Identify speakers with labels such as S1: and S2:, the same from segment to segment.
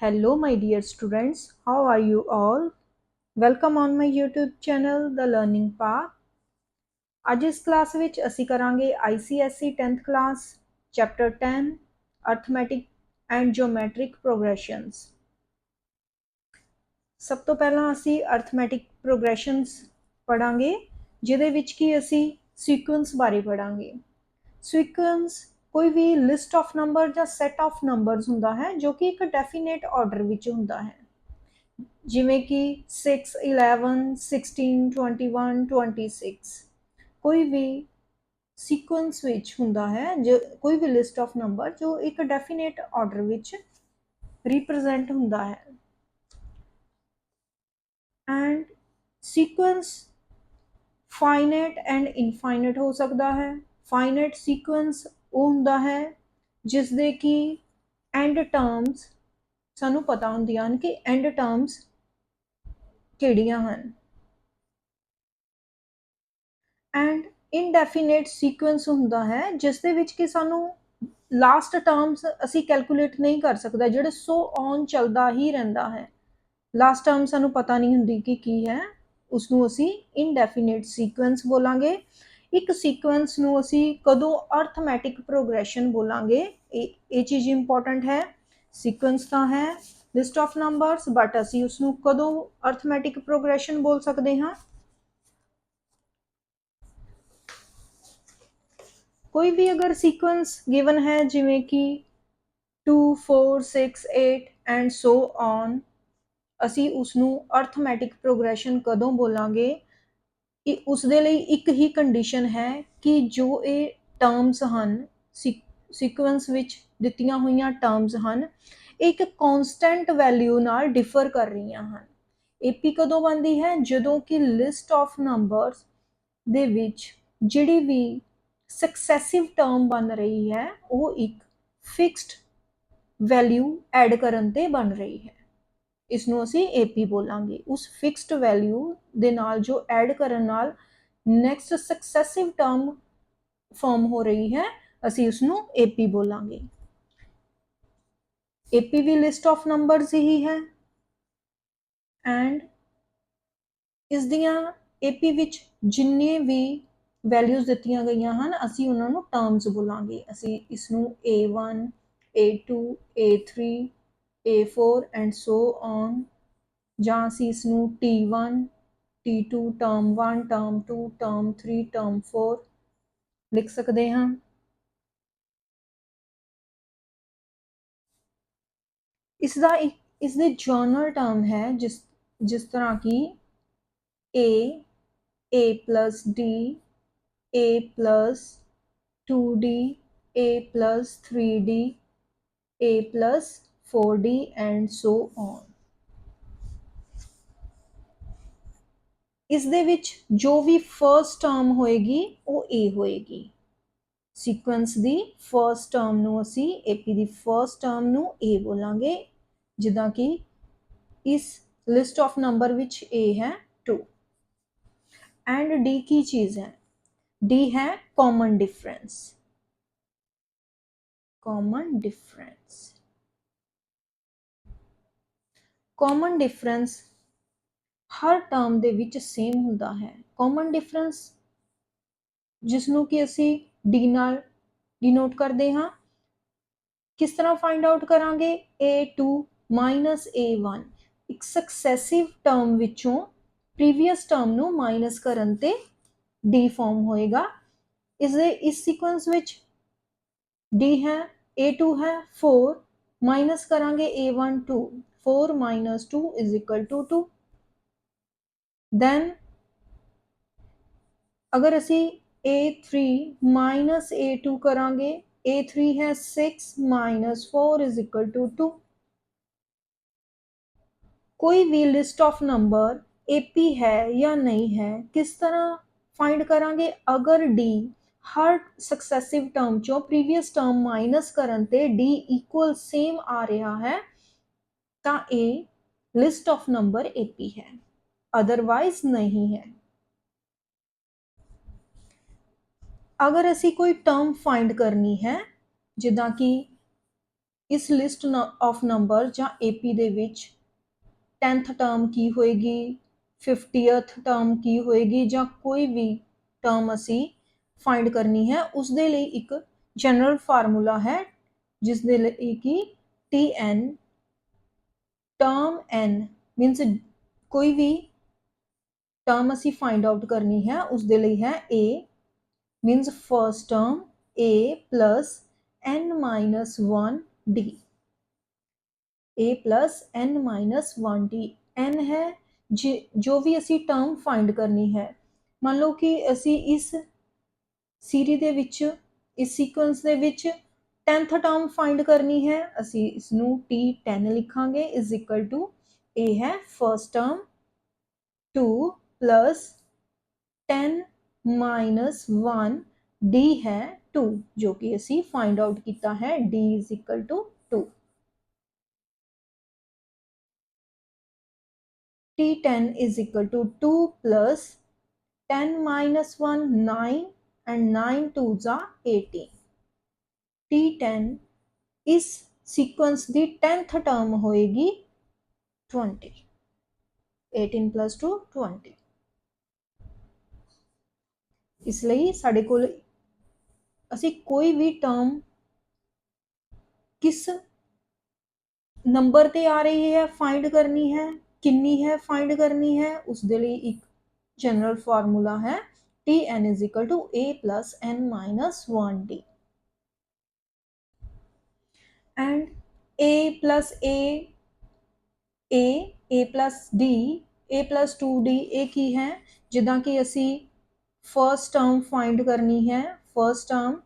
S1: Hello, my dear students. How are you all? Welcome on my YouTube channel, The Learning Path. ਅੱਜ ਇਸ class ਵਿੱਚ ਅਸੀਂ ਕਰਾਂਗੇ ICSE 10th class chapter 10 arithmetic and geometric progressions। ਸਭ ਤੋਂ ਪਹਿਲਾਂ ਅਸੀਂ arithmetic progressions ਪੜਾਂਗੇ ਜਿਹਦੇ ਵਿੱਚ ਕਿ ਅਸੀਂ sequence ਬਾਰੇ ਪੜਾਂਗੇ। sequence ਕੋਈ ਵੀ ਲਿਸਟ ਆਫ ਨੰਬਰ ਜਾਂ ਸੈਟ ਆਫ ਨੰਬਰਸ ਹੁੰਦਾ ਹੈ ਜੋ ਕਿ ਇੱਕ ਡੈਫੀਨੇਟ ਆਰਡਰ ਵਿੱਚ ਹੁੰਦਾ ਹੈ, ਜਿਵੇਂ ਕਿ 6 11 16 21 26 ਕੋਈ ਵੀ ਸੀਕੁਐਂਸ ਵਿੱਚ ਹੁੰਦਾ ਹੈ, ਜੋ ਕੋਈ ਵੀ ਲਿਸਟ ਆਫ ਨੰਬਰ ਜੋ ਇੱਕ ਡੈਫੀਨੇਟ ਆਰਡਰ ਵਿੱਚ ਰਿਪਰੈਜ਼ੈਂਟ ਹੁੰਦਾ ਹੈ। And sequence finite and infinite ਹੋ ਸਕਦਾ ਹੈ। ਫਾਈਨਾਈਟ ਸੀਕੁਐਂਸ ਉਹ ਹੁੰਦਾ ਹੈ ਜਿਸ ਦੇ ਕਿ ਐਂਡ ਟਰਮਸ ਸਾਨੂੰ ਪਤਾ ਹੁੰਦੀਆਂ ਹਨ ਕਿ ਐਂਡ ਟਰਮਸ ਕਿਹੜੀਆਂ ਹਨ। ਐਂਡ ਇਨਡੈਫੀਨੇਟ ਸੀਕੁਐਂਸ ਹੁੰਦਾ ਹੈ ਜਿਸ ਦੇ ਵਿੱਚ ਕਿ ਸਾਨੂੰ ਲਾਸਟ ਟਰਮਸ ਅਸੀਂ ਕੈਲਕੂਲੇਟ ਨਹੀਂ ਕਰ ਸਕਦੇ, ਜਿਹੜੇ ਸੋ ਔਨ ਚੱਲਦਾ ਹੀ ਰਹਿੰਦਾ ਹੈ। ਲਾਸਟ ਟਰਮ ਸਾਨੂੰ ਪਤਾ ਨਹੀਂ ਹੁੰਦੀ ਕਿ ਕੀ ਹੈ, ਉਸਨੂੰ ਅਸੀਂ ਇਨਡੈਫੀਨੇਟ ਸੀਕੁਐਂਸ ਬੋਲਾਂਗੇ। ਇੱਕ ਸੀਕੁਐਂਸ ਨੂੰ ਅਸੀਂ ਕਦੋਂ ਅਰਥਮੈਟਿਕ ਪ੍ਰੋਗਰੈਸ਼ਨ ਬੋਲਾਂਗੇ, ਇਹ ਚੀਜ਼ ਇੰਪੋਰਟੈਂਟ ਹੈ। ਸੀਕੁਐਂਸ ਤਾਂ ਹੈ ਲਿਸਟ ਆਫ ਨੰਬਰਸ, ਬਟ ਅਸੀਂ ਉਸਨੂੰ ਕਦੋਂ ਅਰਥਮੈਟਿਕ ਪ੍ਰੋਗਰੈਸ਼ਨ ਬੋਲ ਸਕਦੇ ਹਾਂ। ਕੋਈ ਵੀ ਅਗਰ ਸੀਕੁਐਂਸ ਗਿਵਨ ਹੈ ਜਿਵੇਂ ਕਿ 2 4 6 8 ਐਂਡ ਸੋ ਔਨ, ਅਸੀਂ ਉਸਨੂੰ ਅਰਥਮੈਟਿਕ ਪ੍ਰੋਗਰੈਸ਼ਨ ਕਦੋਂ ਬੋਲਾਂਗੇ? ਉਸ ਦੇ ਲਈ ਇੱਕ ਹੀ ਕੰਡੀਸ਼ਨ ਹੈ ਕਿ ਜੋ ਇਹ ਟਰਮਸ ਹਨ, ਸੀਕੁਐਂਸ ਵਿੱਚ ਦਿੱਤੀਆਂ ਹੋਈਆਂ ਟਰਮਸ ਹਨ, ਇੱਕ ਕੌਨਸਟੈਂਟ ਵੈਲਿਊ ਨਾਲ ਡਿਫਰ ਕਰ ਰਹੀਆਂ ਹਨ। ਏਪੀ ਕਦੋਂ ਬਣਦੀ ਹੈ? ਜਦੋਂ ਕਿ ਲਿਸਟ ਆਫ ਨੰਬਰਸ ਦੇ ਵਿੱਚ ਜਿਹੜੀ ਵੀ ਸਕਸੈਸਿਵ ਟਰਮ ਬਣ ਰਹੀ ਹੈ ਉਹ ਇੱਕ ਫਿਕਸਡ ਵੈਲਿਊ ਐਡ ਕਰਨ ਤੇ ਬਣ ਰਹੀ ਹੈ। ਇਸ ਨੂੰ ਅਸੀਂ ਏਪੀ ਬੋਲਾਂਗੇ। ਉਸ ਫਿਕਸਡ ਵੈਲਿਊ ਦੇ ਨਾਲ ਜੋ ਐਡ ਕਰਨ ਨਾਲ ਨੈਕਸਟ ਸਕਸੈਸਿਵ ਟਰਮ ਫਾਰਮ ਹੋ ਰਹੀ ਹੈ, ਅਸੀਂ ਉਸਨੂੰ ਏਪੀ ਬੋਲਾਂਗੇ। ਏਪੀ ਵੀ ਲਿਸਟ ਆਫ ਨੰਬਰਸ ਹੀ ਹੈ ਐਂਡ ਇਸ ਦੀਆਂ ਏਪੀ ਵਿੱਚ ਜਿੰਨੇ ਵੀ ਵੈਲਿਊਜ਼ ਦਿੱਤੀਆਂ ਗਈਆਂ ਹਨ ਅਸੀਂ ਉਹਨਾਂ ਨੂੰ ਟਰਮਸ ਬੋਲਾਂਗੇ। ਅਸੀਂ ਇਸ ਨੂੰ A1 A2 A3 A4 and so on, ਜਾਂ ਅਸੀਂ ਇਸ ਨੂੰ T1 T2 term 1 term 2 term 3 term 4 ਲਿਖ ਸਕਦੇ ਹਾਂ। ਇਸ ਦੇ ਜਨਰਲ ਟਰਮ ਹੈ ਜਿਸ ਤਰ੍ਹਾਂ ਕਿ A plus D, A plus 2D, A plus 3D, A plus 4D and so on। ਇਸ ਦੇ ਵਿੱਚ ਜੋ ਵੀ ਫਰਸਟ ਟਰਮ ਹੋਏਗੀ ਉਹ A ਹੋਏਗੀ। ਸੀਕੁਐਂਸ ਦੀ ਫਰਸਟ ਟਰਮ ਨੂੰ ਅਸੀਂ ਏਪੀ ਦੀ ਫਰਸਟ ਟਰਮ ਨੂੰ A ਬੋਲਾਂਗੇ, ਜਿੱਦਾਂ ਕਿ ਇਸ ਲਿਸਟ ਆਫ ਨੰਬਰ ਵਿੱਚ A ਹੈ 2। ਐਂਡ D ਕੀ ਚੀਜ਼ ਹੈ? D है common difference. Common difference, common difference हर टर्म ਦੇ ਵਿੱਚ ਸੇਮ ਹੁੰਦਾ ਹੈ। कॉमन डिफरेंस ਜਿਸਨੂੰ ਕਿ ਅਸੀਂ D ਨਾਲ ਡਿਨੋਟ ਕਰਦੇ ਹਾਂ। ਕਿਸ ਤਰ੍ਹਾਂ ਫਾਈਂਡ ਆਊਟ ਕਰਾਂਗੇ? A2 ਮਾਈਨਸ A1, ਇੱਕ ਸਕਸੈਸਿਵ ਟਰਮ ਵਿੱਚੋਂ ਪ੍ਰੀਵੀਅਸ ਟਰਮ ਨੂੰ ਮਾਈਨਸ ਕਰਨ ਤੇ D ਫਾਰਮ ਹੋਏਗਾ। ਇਸ ਸੀਕੁਐਂਸ ਵਿੱਚ D है A2 है 4, माइनस करांगे A1 2, 4 minus 2 is equal to 2। then अगर असी A3 minus A2 करांगे, A3 है 6 minus 4 is equal to 2। कोई भी लिस्ट ऑफ नंबर AP है या नहीं है, किस तरह फाइंड करांगे? अगर D हर ਸਕਸੈਸਿਵ ਟਰਮ ਚੋਂ ਪ੍ਰੀਵੀਅਸ ਟਰਮ ਮਾਈਨਸ ਕਰਨ ਤੇ D ਇਕੁਅਲ ਸੇਮ ਆ ਰਿਹਾ ਹੈ ਤਾਂ ਇਹ ਲਿਸਟ ਆਫ ਨੰਬਰ AP ਹੈ, ਅਦਰਵਾਈਜ਼ ਨਹੀਂ ਹੈ। ਅਗਰ ਅਸੀਂ ਕੋਈ ਟਰਮ ਫਾਈਂਡ ਕਰਨੀ ਹੈ, ਜਿੱਦਾਂ ਕਿ इस लिस्ट ऑफ नंबर ਜਾਂ AP ਦੇ ਵਿੱਚ 10th ਟਰਮ ਕੀ ਹੋਏਗੀ 50th ਟਰਮ ਕੀ ਹੋਏਗੀ ਜਾਂ ਕੋਈ ਵੀ ਟਰਮ ਅਸੀਂ ਫਾਈਂਡ ਕਰਨੀ ਹੈ ਉਸ ਦੇ ਲਈ ਇੱਕ ਜਨਰਲ ਫਾਰਮੂਲਾ ਹੈ ਜਿਸ ਦੇ ਲਈ ਕਿ TN ਟਰਮ n ਮੀਨਸ ਕੋਈ ਵੀ ਟਰਮ ਅਸੀਂ ਫਾइंड आउट करनी है उसके लिए है a means first term a plus n minus 1 d a plus n minus 1 d n है जो भी असी टर्म फाइंड करनी है मान लो कि असी इस सीरी दे विच इस सीक्वेंस दे विच 10th टर्म फाइंड करनी है असी इसनू t10 लिखांगे इज इक्वल टू a है first term 2 plus 10 minus 1 d है 2 जो कि असी फाइंड आउट किया है d is equal to 2 t10 is equal to 2 plus 10 minus 1 9 and 9 2s are 18 t10 इस सीक्वेंस की 10th टर्म होएगी 20 18 प्लस 2 20 इसलिए साढ़े कोल असी कोई भी टर्म किस नंबर ते आ रही है फाइंड करनी है किन्नी है फाइंड करनी है उसके लिए एक जनरल फार्मूला है TN is equal to a plus n minus 1d and a plus a plus d a plus 2d ये की है जिदा कि असी फर्स्ट टर्म फाइंड करनी है first term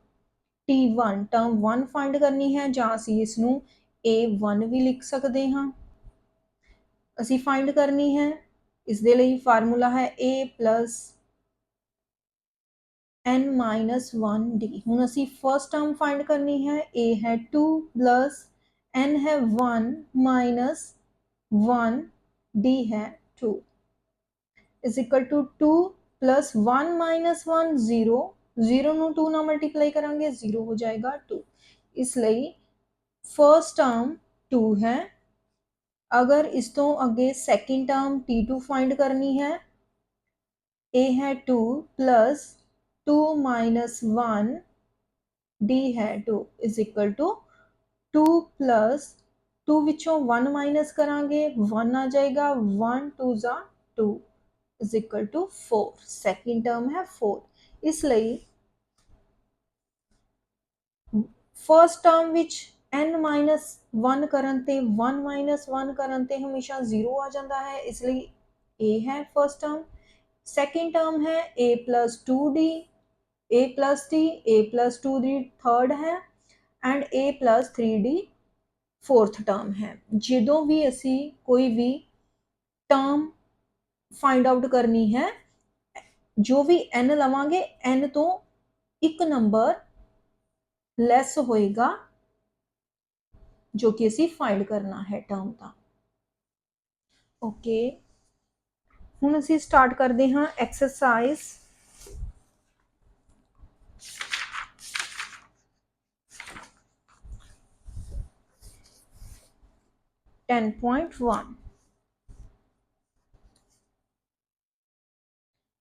S1: T1 term 1 find करनी है ਜਾਂ ਅਸੀਂ ਇਸ ਨੂੰ A1 भी लिख सकते हाँ ਅਸੀਂ फाइंड करनी है इस दे ਲਈ फार्मूला है A plus n minus 1d ਹੁਣ ਅਸੀਂ फर्स्ट टर्म फाइंड करनी है A है 2 प्लस n है 1 माइनस 1 d है 2 is equal to 2 plus 1 minus 1 0 0 ਨੂੰ 2 ਨਾਲ ਮਲਟੀਪਲਾਈ ਕਰਾਂਗੇ 0 ਹੋ ਜਾਏਗਾ 2 ਇਸ ਲਈ फर्स्ट टर्म 2 है अगर इस तो अगे सैकेंड टर्म T2 फाइंड करनी है A है 2 प्लस 2 माइनस 1 D है 2 इज इक्वल टू 2 प्लस 2 विचों 1 माइनस करांगे 1 आ जाएगा 1 2 जा 2 is equal to 4 second term है 4 इसलिए first term which n minus 1 करन ते 1 माइनस 1 करन ते हमेशा 0 आ जाता है इसलिए a है फर्स्ट टर्म सेकेंड टर्म है a plus 2d a plus d a plus 2d third है and a plus 3d fourth term है जो भी असी कोई भी टर्म फाइंड आउट करनी है जो भी n लवांगे n तो एक नंबर लैस होएगा जो कि असी फाइंड करना है टर्म का ओके हुण असी स्टार्ट करते हाँ एक्सरसाइज 10.1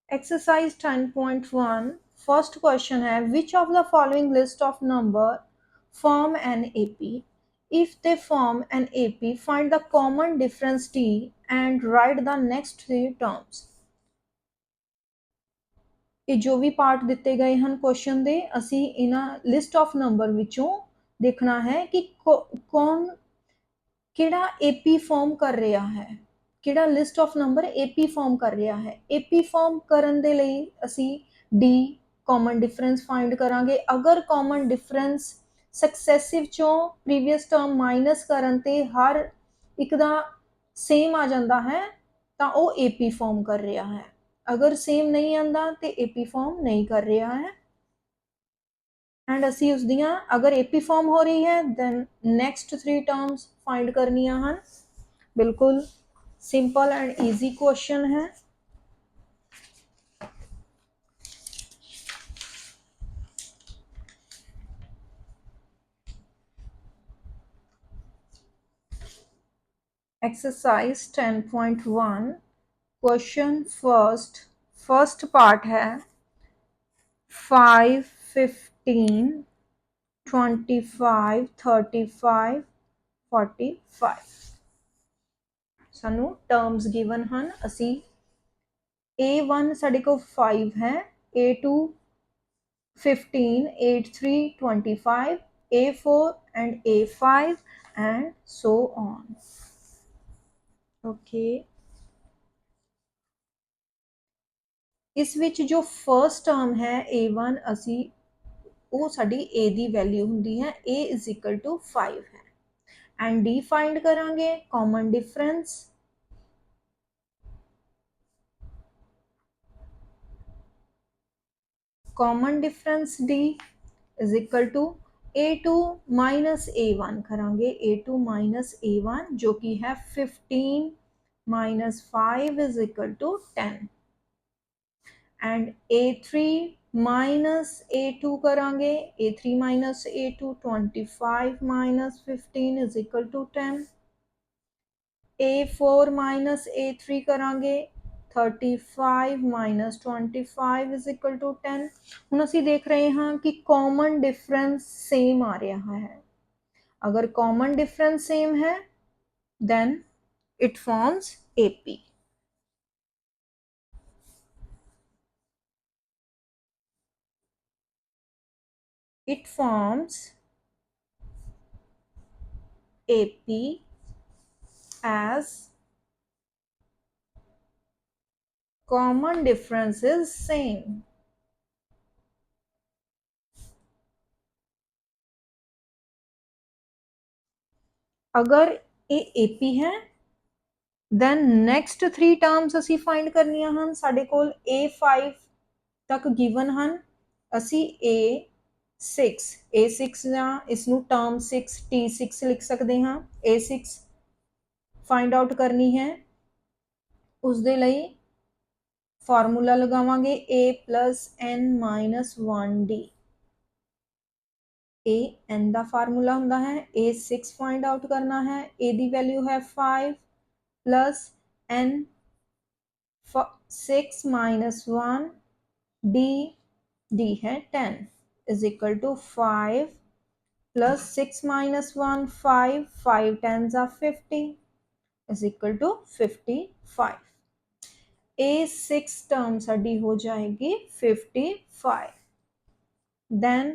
S1: एक्सरसाइज 10.1 फर्स्ट क्वेश्चन है which of the following list of number form an AP if they form an AP find the common difference T and write the next three terms ਇਹ ਜੋ ਵੀ part ਦਿੱਤੇ ਗਏ ਹਨ question ਦੇ ਅਸੀਂ ਇਹਨਾਂ list of number ਵਿੱਚੋਂ ਦੇਖਣਾ ਹੈ ਕਿ ਕੌਣ ਕਿਹੜਾ AP ਫਾਰਮ ਕਰ ਰਿਹਾ ਹੈ ਕਿਹੜਾ list of number AP form ਕਰ ਰਿਹਾ ਹੈ AP ਫਾਰਮ ਕਰਨ ਦੇ ਲਈ ਅਸੀਂ D ਕਾਮਨ ਡਿਫਰੈਂਸ ਫਾਈਂਡ ਕਰਾਂਗੇ ਅਗਰ ਕਾਮਨ ਡਿਫਰੈਂਸ ਸਕਸੈਸਿਵ ਚੋਂ ਪ੍ਰੀਵੀਅਸ ਟਰਮ ਮਾਈਨਸ ਕਰਨ ਤੇ ਹਰ ਇੱਕ ਦਾ ਸੇਮ ਆ ਜਾਂਦਾ ਹੈ ਤਾਂ ਉਹ AP ਫਾਰਮ ਕਰ ਰਿਹਾ ਹੈ अगर सेम नहीं आता तो AP फॉर्म नहीं कर रहा है एंड असी उस दियां अगर AP फॉर्म हो रही है दैन नैक्सट 3 टर्म्स फाइंड करनियां हैं बिल्कुल सिंपल एंड ईजी क्वेश्चन है एक्सरसाइज 10.1 क्वेश्चन फर्स्ट पार्ट है 5, 15, 25, 35, 45 सानू टर्म्स गिवन हैं असी A1 साडे को 5 है A2 15 A3 25 A4 and A5 and so on okay इस विच जो फर्स्ट टर्म है A1 असी वो साडी A दी वैल्यू हुंदी है A इज इक्वल टू 5 है एंड D फाइंड करांगे common difference D is equal to A2 माइनस A1 करांगे A2 माइनस A1 जो कि है 15 minus 5 is equal to 10 and A3 minus A2 करांगे A3 minus A2 25 minus 15 is equal to 10 A4 minus A3 करांगे 35 minus 25 is equal to 10 ਹੁਣ ਅਸੀਂ देख रहे हैं कि कॉमन डिफरेंस सेम आ रहा है अगर कॉमन डिफरेंस सेम है then it forms AP it forms AP as common difference is same अगर ये AP है then next 3 terms ਅਸੀਂ find ਕਰਨੀਆਂ ਹਨ ਸਾਡੇ ਕੋਲ A5 तक गिवन हैं असी A6 ਜਾਂ इसनू टर्म 6 T6 लिख सकते हैं A6 फाइंड आउट करनी है उसके लिए फार्मूला लगावांगे A plus N minus 1D A N का फार्मूला होंदा है A6 फाइंड आउट करना है A की वैल्यू है 5 प्लस N 6 माइनस 1 D है 10 is equal to 5 plus 6 minus 1 5 tens are 50 is equal to 55 A6 term साडी हो जाएगी 55 then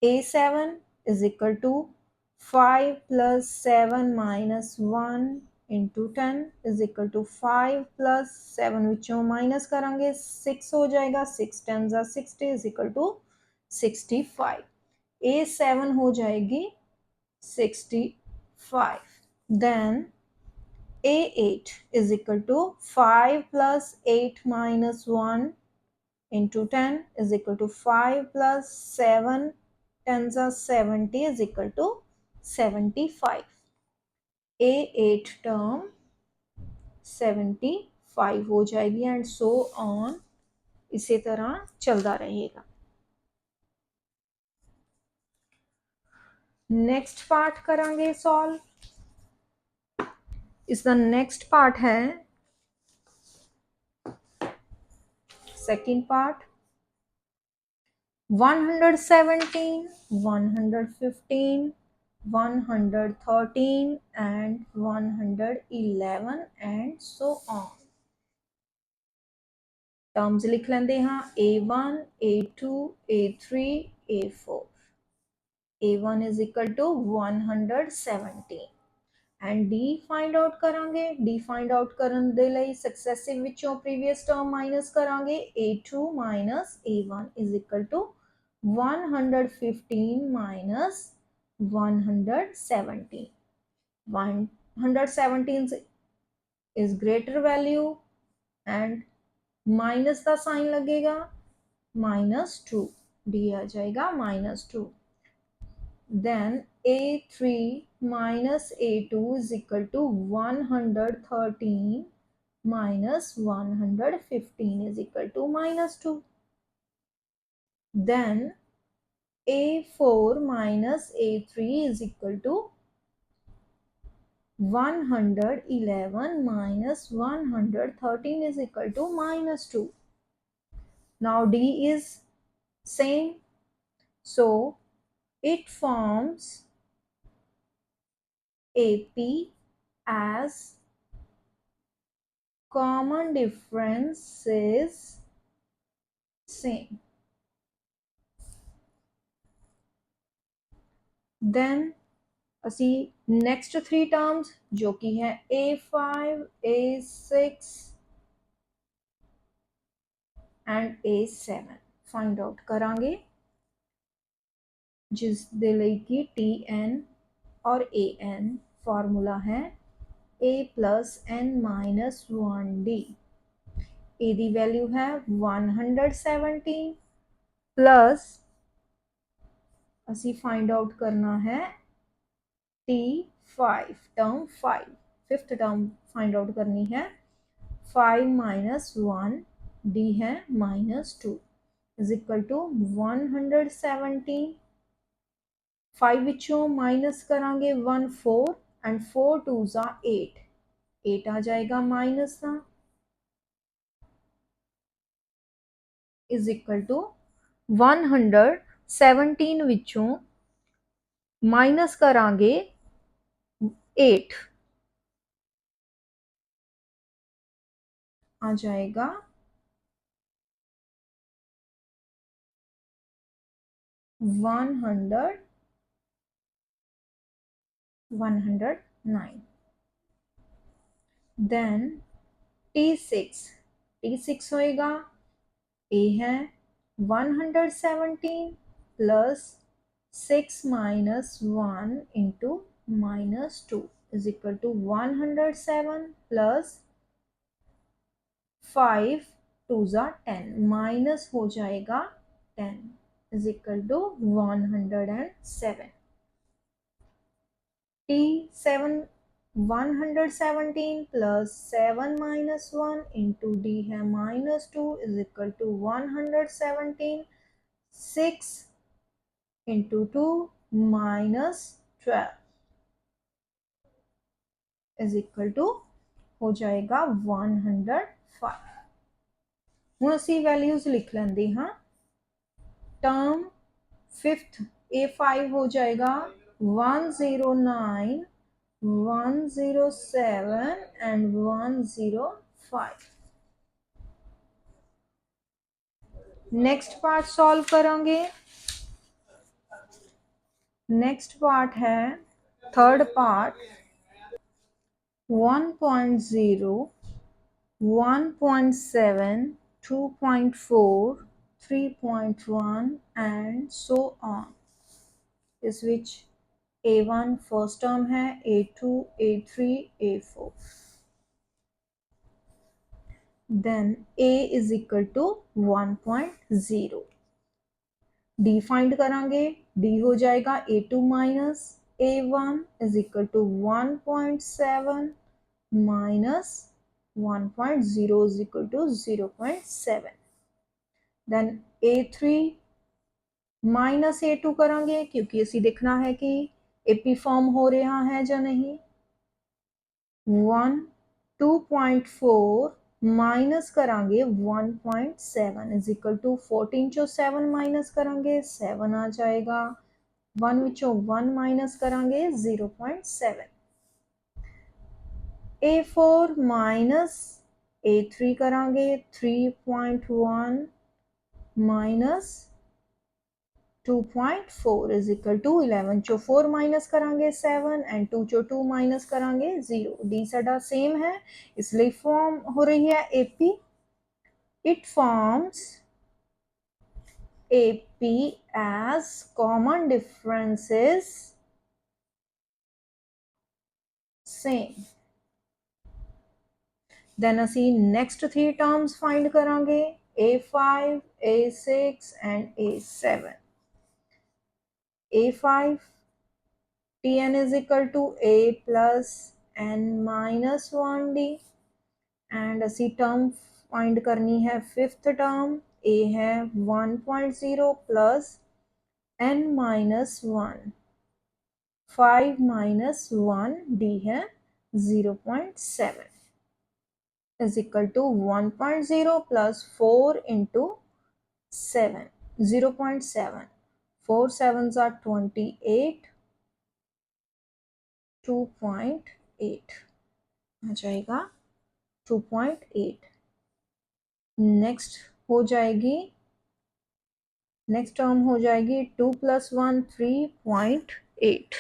S1: A7 is equal to 5 plus 7 minus 1 into 10 is equal to 5 plus 7 विचों minus करांगे 6 हो जाएगा 6 tens are 60 is equal to 65 A7 हो जाएगी 65 then A8 is equal to 5 plus 8 minus 1 into 10 is equal to 5 plus 7 tens are 70 is equal to 75 A8 term 75 हो जाएगी and so on इसी तरह चलता रहेगा नेक्स्ट पार्ट करांगे सॉल्व इसका नेक्स्ट पार्ट है second part 117 115 113 and 111 and so on terms लिख लेंगे हाँ A1 A2 A3 A4 A1 is equal to 117 and D find out करांगे D find out करन दे लई सक्सेसिव विचों प्रीवियस टर्म माइनस करांगे A2 minus A1 is equal to 115 minus 117 117 is greater value and minus का sign लगेगा -2 D आ जाएगा -2 then A3 minus A2 is equal to 113 minus 115 is equal to -2 then A4 minus A3 is equal to 111 minus 113 is equal to minus 2. Now D is same, so it forms AP as common difference is same. Then ਅਸੀਂ next three terms जो कि है A5, A6 and A7 find out करांगे, जिस दे ਲਈ कि TN और AN formula है A plus N minus 1D. A the value है 117 प्लस ਅਸੀਂ फाइंड आउट करना है T5 term 5, fifth term find out करनी है 5 minus 1 D है -2 is equal to 117. 5 ਵਿੱਚੋਂ माइनस करांगे 1 4 and 4 2s are 8. 8 आ जाएगा माइनस का is equal to 117 ਵਿੱਚੋਂ माइनस करांगे 8 आ जाएगा 109. Then T6 होएगा A है 117 plus 6 minus 1 into -2 is equal to 107 plus 5 2s are 10 minus हो जाएगा 10 is equal to 107. T7 117 plus 7 minus 1 into D है -2 is equal to 117. 6 into 2 minus 12 is equal to हो जाएगा 105. ਹੁਣ ਅਸੀਂ ਵੈਲਿਊਜ਼ ਲਿਖ ਲੈਂਦੇ ਹਾਂ. टर्म फिफ्थ A5 हो जाएगा 109, 107 and 105. नेक्स्ट पार्ट सॉल्व करेंगे. नेक्स्ट पार्ट है third part 1.0, 1.7, 2.4, 3.1 and so on. इस which A1 first term है, A2, A3, A4. Then A is equal to 1.0. D find करांगे. D हो जाएगा A2 minus A1 is equal to 1.7 minus 1.0 is equal to 0.7. Then A3 minus A2 करांगे क्योंकि ਅਸੀਂ देखना है कि AP फॉर्म हो रहा है या नहीं. 1 2.4 माइनस करांगे 1.7 इज इक्वल टू 14 चो 7 माइनस करांगे 7 आ जाएगा. 1 विचों 1 माइनस करांगे 0.7. A4 माइनस A3 करांगे 3.1 माइनस 2.4 is equal to 11 चो 4 माइनस करांगे 7 एंड 2 चो 2 माइनस करांगे 0. डी साडा सेम है इसलिए फॉर्म हो रही है AP. It forms AP as common differences same. then ਅਸੀਂ next three terms find करांगे A5, A6 and A7. A5 Tn is equal to A plus N minus 1D and असी term find करनी है fifth term. A है 1.0 plus N minus 1, 5 minus 1 D है 0.7 is equal to 1.0 plus 4 into 7, 0.7. 4 sevens are 28, 2.8 आ जाएगा 2.8. Next हो जाएगी, next term हो जाएगी 2 + 1 3.8.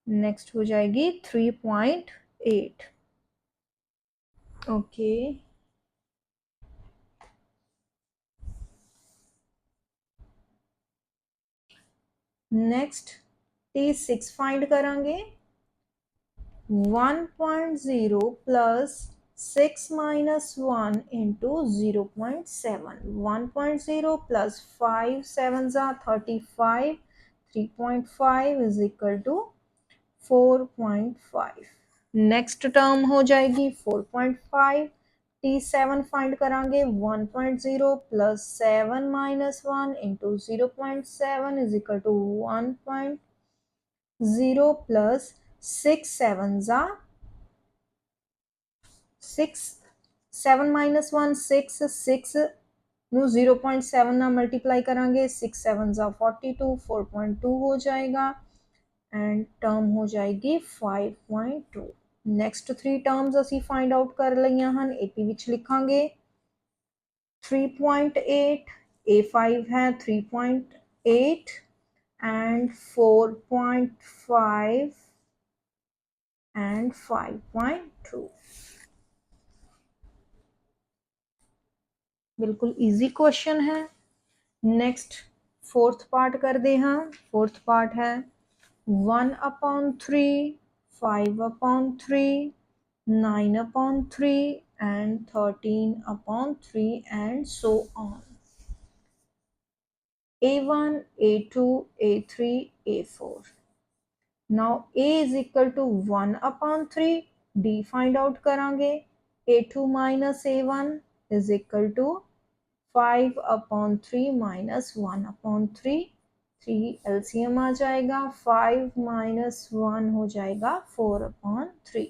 S1: नेक्स्ट हो जाएगी 3.8. ओके, नेक्स्ट T6 फाइंड करेंगे. 1.0 plus 6 minus 1 into 0.7. 1.0 plus 5 sevens are 35. 3.5 is equal to 4.5. Next term हो जाएगी 4.5. T7 फाइंड करेंगे. 1.0 plus 7 minus 1 into 0.7 is equal to 1.0 plus 6 sevens are 6. 7 minus 1 6. 6 ਨੂੰ 0.7 ਨਾਲ ਮਲਟੀਪਲਾਈ ਕਰਾਂਗੇ. 6 sevens are 42. 4.2 ਹੋ ਜਾਏਗਾ एंड टर्म हो जाएगी 5.2. नैक्सट 3 टर्म्स असी फाइंड आउट कर लईਆਂ ਹਨ. AP ਵਿੱਚ ਲਿਖਾਂਗੇ 3.8. A5 है 3.8 and 4.5 and 5.2. बिल्कुल ईजी क्वेश्चन है. नेक्स्ट फोर्थ पार्ट करते हैं. फोर्थ पार्ट है 1/3, 5/3, 9/3 and 13/3 and so on. A1, A2, A3, A4. Now A is equal to 1/3. D find out करेंगे. A2 minus A1 is equal to 5/3 minus 1/3. 3 LCM आ जाएगा. 5 minus 1 हो जाएगा 4/3.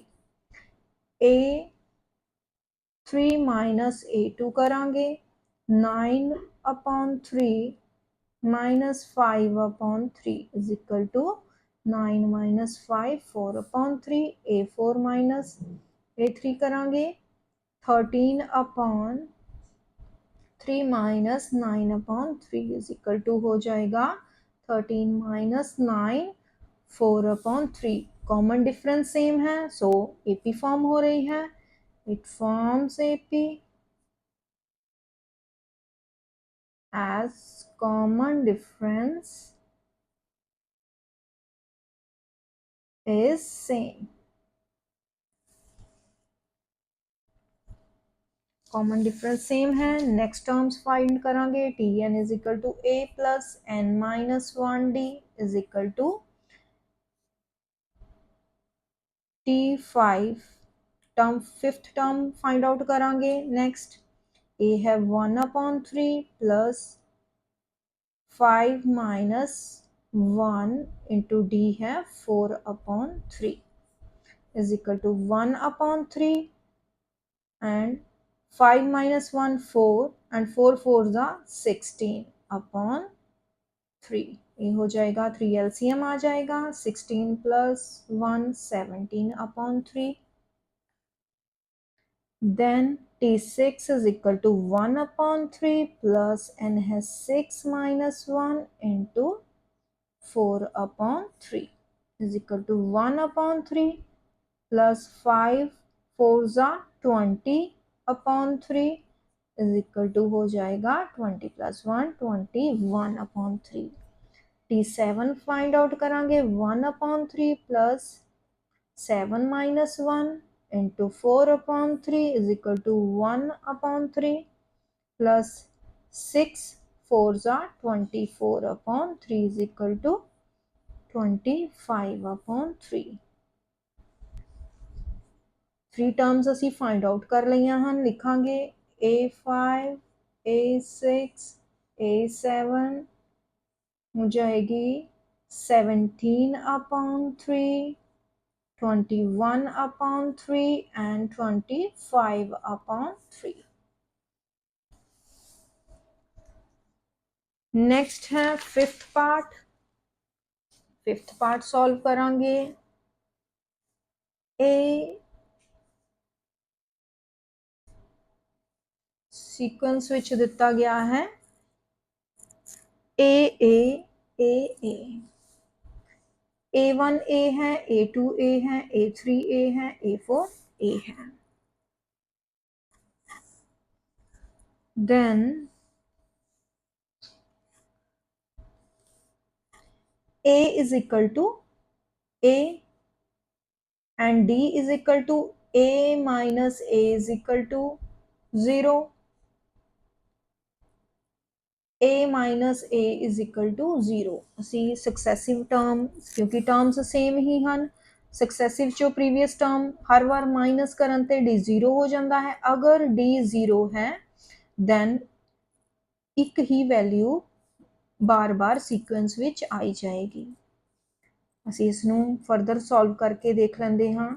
S1: A3 minus A2 करांगे. 9/3 minus 5/3 is equal to 9 minus 5 4/3. A4 minus A3 करांगे. 13/3 minus 9/3 is equal to हो जाएगा 13 minus 9 4/3. Common difference same है सो AP form हो रही है. It forms AP as common difference is same. Common difference same है. Next terms find करेंगे. Tn is equal to A plus n minus 1D is equal to T5. Term fifth term find out करेंगे. Next A है 1/3 plus 5 minus 1 into D है 4/3 is equal to 1/3 and 5 minus 1 4 and 4 4s are 16/3. ये हो जाएगा 3 LCM आ जाएगा. 16 plus 1 17/3. Then T6 is equal to 1/3 plus n has 6 minus 1 into 4/3 is equal to 1/3 plus 5 4s are 20/3 is equal to हो जाएगा 20 plus 1 21/3. T7 find out करेंगे. 1/3 plus 7 minus 1 into 4/3 is equal to 1/3 plus 6 4s are 24/3 is equal to 25/3. 3 terms असी find out कर लईਆਂ ਹਨ. लिखांगे A5 A6 A7 हो जाएगी 17/3 21/3 and 25/3। Next है fifth part solve करांगे। ए सीक्वेंस विच दिता गया है A1 A है, A2 A है, A3 A है, A4 A है। Then A is equal to A and D is equal to A minus A is equal to 0। A minus A is equal to 0। ਅਸੀਂ successive term क्योंकि terms same ही ਹਨ successive चो previous term हर बार minus करन ते D 0 हो जाता है। अगर D 0 है दैन एक ही value bar bar sequence which आई जाएगी। ਅਸੀਂ ਇਸ ਨੂੰ ਫਰਦਰ ਸੋਲਵ ਕਰਕੇ ਦੇਖ ਲੈਂਦੇ ਹਾਂ।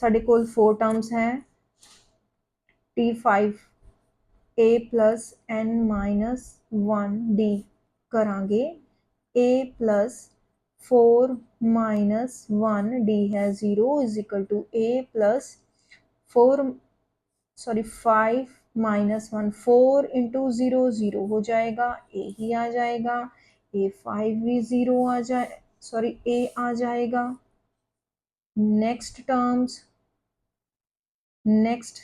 S1: ਸਾਡੇ ਕੋਲ 4 टर्म्स हैं T5 A plus n minus 1 D करांगे A plus 4 minus 1 D है 0 is equal to A plus 5 minus 1 4 into 0 0 हो जाएगा A ही आ जाएगा A5 भी 0 आ जाए A आ जाएगा। Next terms next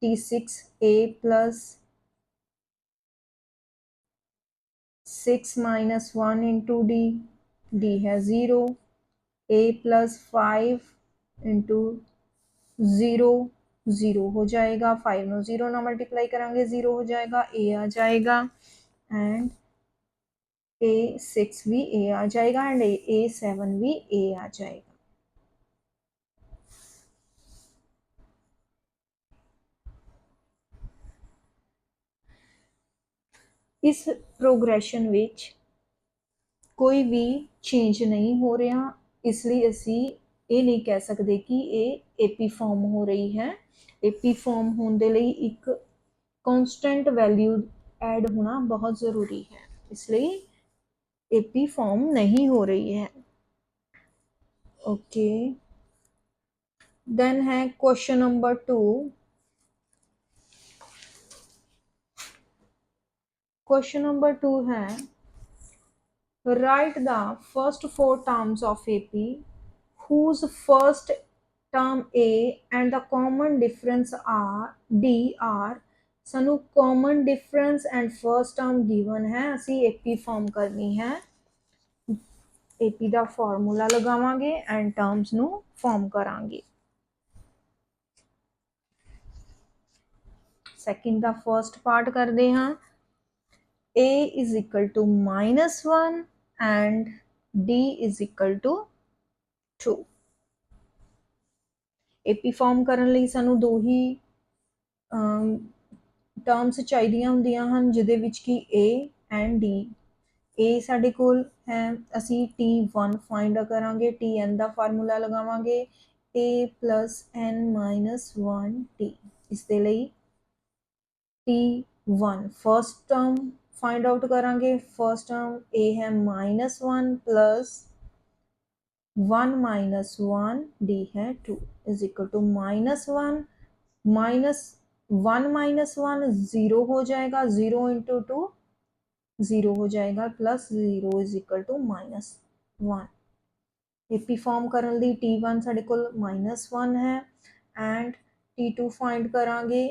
S1: T6 A plus 6 minus 1 into D D है 0 A plus 5 into 0 0 हो जाएगा 5 नो 0 ना मल्टीप्लाई करांगे 0 हो जाएगा A आ जाएगा एंड A6 भी A आ जाएगा एंड A7 भी A आ जाएगा। इस प्रोग्रेशन विच कोई भी चेंज नहीं हो रहा इसलिए असी ये नहीं कह सकते कि ये एपी फॉर्म हो रही है। एपी फॉर्म होने लिए एक कांस्टेंट वैल्यू ऐड होना बहुत ज़रूरी है इसलिए एपी फॉर्म नहीं हो रही है। ओके देन है क्वेश्चन नंबर 2। क्वेश्चन नंबर 2 है write the first 4 terms of AP whose first term A and the common difference are D are सानू common difference and first term given है असी AP form करनी है। AP का formula लगावांगे and terms नू form करांगे। Second का first part करते हाँ A is equal to -1 and D is equal to 2। AP form करने ਲਈ ਸਾਨੂੰ ਦੋ ਹੀ ਟਰਮਸ ਚਾਹੀਦੀਆਂ ਹੁੰਦੀਆਂ ਹਨ ਜਿਹਦੇ ਵਿੱਚ ਕਿ A ਐਂਡ D। A ਸਾਡੇ ਕੋਲ ਹੈ ਅਸੀਂ T1 ਫਾइंड ਕਰਾਂਗੇ Tn ਦਾ ਫਾਰਮੂਲਾ ਲਗਾਵਾਂਗੇ A plus n minus 1 T। ਇਸ ਦੇ ਲਈ T1 first term find out करांगे। फर्स्ट टर्म A है -1 प्लस 1 minus 1 D है 2 is equal to -1 minus 1 minus 1 0 हो जाएगा 0 into 2 0 हो जाएगा plus 0 is equal to -1। AP form करने ਲਈ T1 ਸਾਡੇ ਕੋਲ -1 है एंड T2 फाइंड करांगे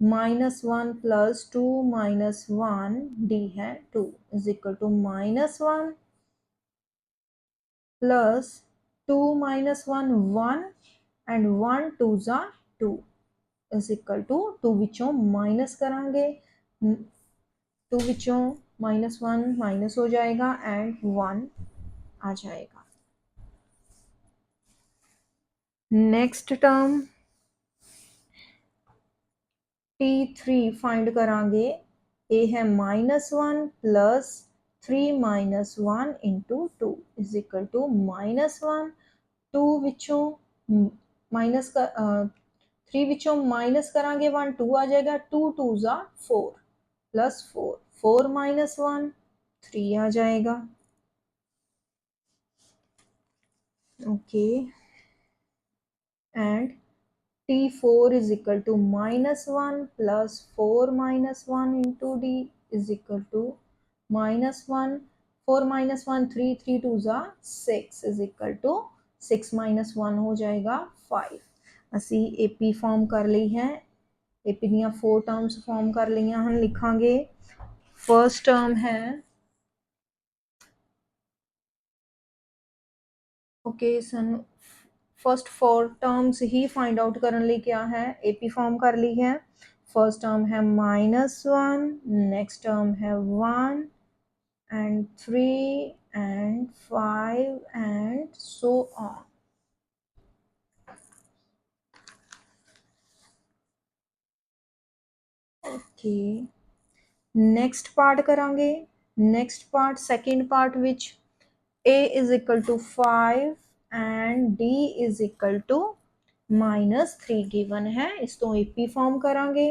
S1: -1 plus 2 minus 1 D है 2 is equal to -1 plus 2 minus 1 1 and 1 2s are 2 is equal to 2 विचों माइनस करांगे 2 विचों -1 माइनस हो जाएगा एंड 1 आ जाएगा। नेक्स्ट टर्म T3 फाइंड करांगे ए है -1 plus 3 - 1 into 2 is equal to -1 2 विचों माइनस कर 3 विचों माइनस करांगे 1 2 आ जाएगा 2 2 जा 4 प्लस 4 4 - 1 3 आ जाएगा। Okay and T4 is equal to -1 plus 4 - 1 into D is equal to -1 4 - 1 3 3 2 जा 6 is equal to 6 - 1 हो जाएगा 5। ਅਸੀਂ AP ਫਾਰਮ ਕਰ ਲਈ ਹੈ। AP ਦੀਆਂ 4 ਟਰਮਸ ਫਾਰਮ ਕਰ ਲਈਆਂ ਹਨ। ਲਿਖਾਂਗੇ ਫਰਸਟ ਟਰਮ ਹੈ ਓਕੇ ਸਾਨੂੰ फर्स्ट 4 टर्म्स ही फाइंड आउट करने लिए क्या है AP फॉर्म कर ली है। फर्स्ट टर्म है -1 नेक्स्ट टर्म है 1 and 3 and 5 and so on. Okay next part करांगे। नेक्स्ट पार्ट सेकंड पार्ट विच A is equal to 5 and D is equal to -3 given है। इस तो AP फॉर्म करांगे।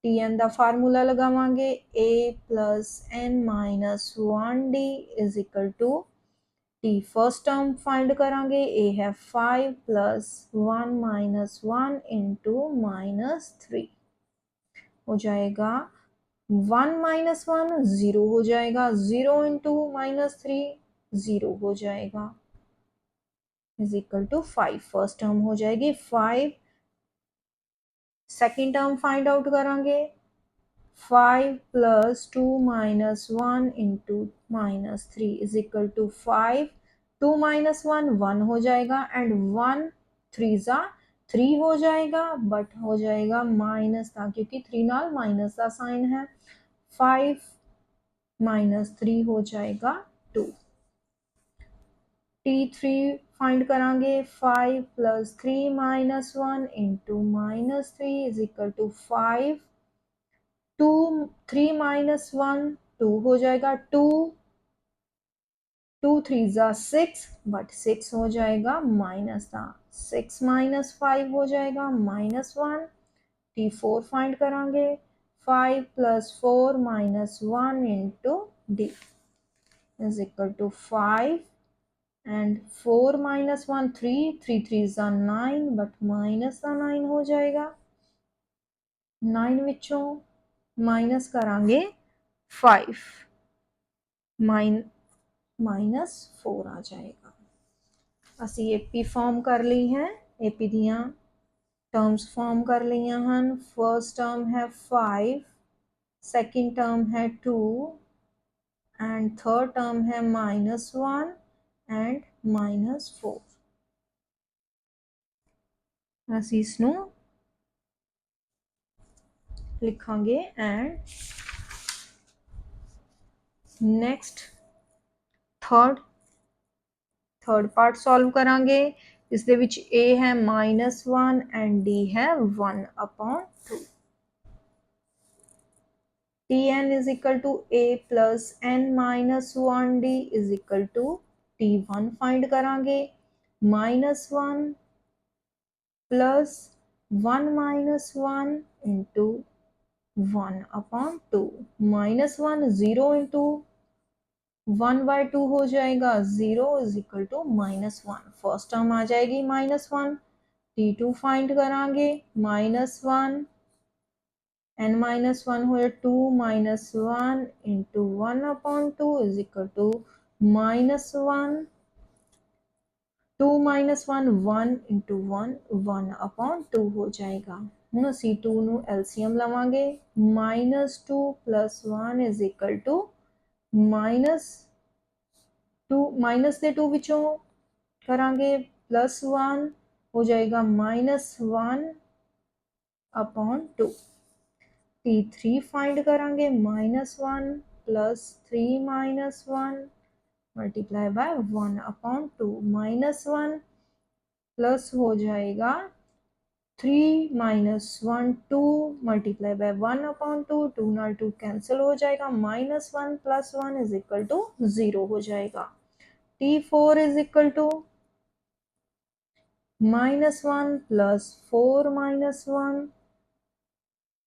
S1: Tn ਦਾ ਫਾਰਮੂਲਾ ਲਗਾਵਾਂਗੇ A plus n minus 1D is equal to T first term find करांगे A है 5 plus 1 minus 1 into -3 हो जाएगा 1 minus 1 0 हो जाएगा 0 into -3 0 हो जाएगा is equal to 5 first term हो जाएगी 5 सेकेंड टर्म फाइंड आउट करांगे 5 plus 2 minus 1 into -3 is equal to 5 2 minus 1 1 हो जाएगा एंड 1 3 जा 3 हो जाएगा बट हो जाएगा माइनस का क्योंकि 3 नाल माइनस का साइन है 5 -3 हो जाएगा 2। T3 फाइंड करांगे 5 plus 3 minus 1 into -3 is equal to 5 2 3 minus 1 2 हो जाएगा 2 2 3 जा 6 बट 6 हो जाएगा माइनस का 6 minus 5 हो जाएगा -1। T4 फाइंड करांगे 5 plus 4 minus 1 into D is equal to 5 and 4 minus 1 3 3 3 is 9 but minus का 9 हो जाएगा 9 विचों माइनस करांगे 5 -4 आ जाएगा। ਅਸੀਂ AP फॉर्म कर ली है AP ਦੀਆਂ टर्म्स फॉर्म कर ਲਈਆਂ ਹਨ। फर्स्ट टर्म है 5 सेकंड टर्म है 2 एंड थर्ड टर्म है -1 एंड -4। ਅਸੀਂ ਇਸ ਨੂੰ ਲਿਖਾਂਗੇ and next third part solve करांगे। इस दे विच A है -1 एंड D है 1/2। Tn is equal to A plus n minus 1D is equal to T1 find करांगे -1 plus 1 minus 1 into 1/2 -1 0 into 1/2 हो जाएगा 0 is equal to -1 first term आ जाएगी -1। T2 find करांगे -1 n -1 हो 2 -1 into 1/2 is equal to -1 2 -1 1 into 1 1/2 हो जाएगा। ਹੁਣ ਅਸੀਂ 2 ਨੂੰ LCM ਲਵਾਂਗੇ -2 plus 1 is equal to -2 minus ਦੇ 2 ਵਿੱਚੋਂ ਕਰਾਂਗੇ +1 हो जाएगा -1/2। T3 फाइंड करांगे -1 plus 3 -1 मल्टीप्लाई बाय 1/2 -1 प्लस हो जाएगा 3 माइनस 1 2 मल्टीप्लाई बाय 1 अपॉन 2, 2 नाल 2 कैंसिल हो जाएगा, minus 1 plus 1 is equal to 0 हो जाएगा। T4 इज equal to minus 1 plus 4 minus 1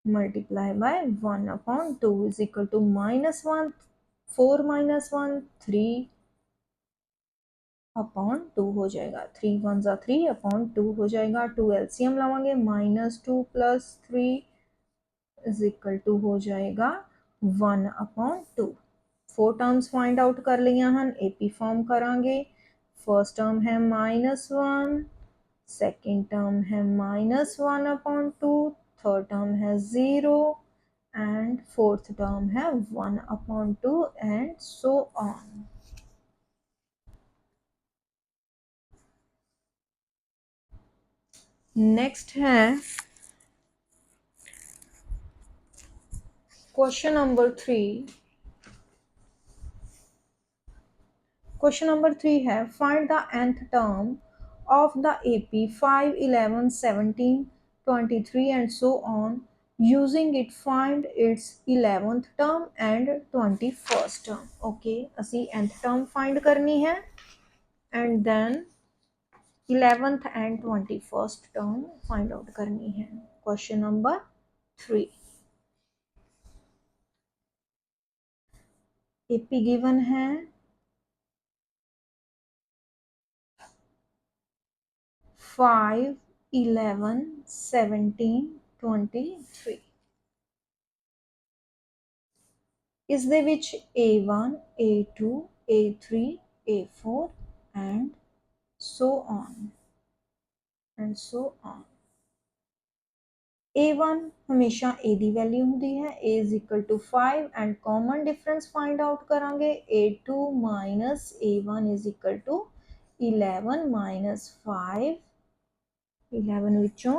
S1: multiply by 1 upon 2 is equal to minus 1 4 minus 1 3 upon 2 हो जाएगा। 3 वन ज़ा 3 अपॉन 2 हो जाएगा। 2 एलसीएम लावांगे, minus 2 plus 3 is equal to हो जाएगा 1 अपॉन 2। 4 टर्म्स फाइंड आउट कर लिया हैं, एपी फॉर्म करांगे। फर्स्ट टर्म है माइनस 1, सेकेंड टर्म है माइनस 1 अपॉन 2, थर्ड टर्म है 0 एंड फोर्थ टर्म है 1 upon 2 and so on. Next है क्वेश्चन नंबर 3। क्वेश्चन नंबर 3 है find the nth term of the AP 5, 11, 17, 23 and so on. Using it find its 11th term and 21st term. Okay, ਅਸੀਂ nth term find करनी है and then 11th and 21st term find out करनी है। Question number 3. AP given है 5, 11, 17, 23। ਇਸ ਦੇ ਵਿੱਚ A1, A2, A3, A4 and so on and so on. A1 हमेशा A ਦੀ वैल्यू ਹੁੰਦੀ है, A is equal to 5 and common difference find out ਕਰਾਂਗੇ। A2 minus A1 is equal to 11 minus 5, 11 ਵਿੱਚੋਂ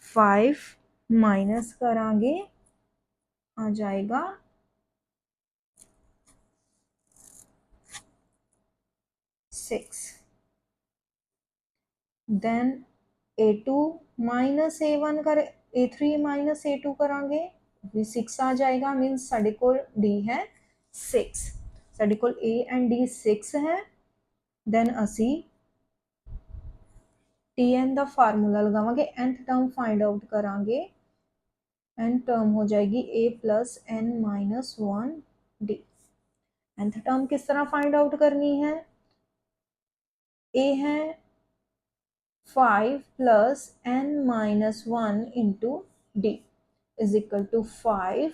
S1: 5 minus ਕਰਾਂਗੇ आ जाएगा 6। then A2 माइनस A1 कर A3 minus A2 करांगे भी 6 आ जाएगा, मीन्स साढ़े कोल D है 6, साढ़े कोल A एंड D 6 है। then असी Tn ਦਾ फार्मूला लगावांगे, nth टर्म फाइंड आउट करांगे, n टर्म हो जाएगी A plus n minus 1 D। nth term किस तरह फाइंड आउट करनी है, A है 5 plus n minus 1 into d is equal to 5,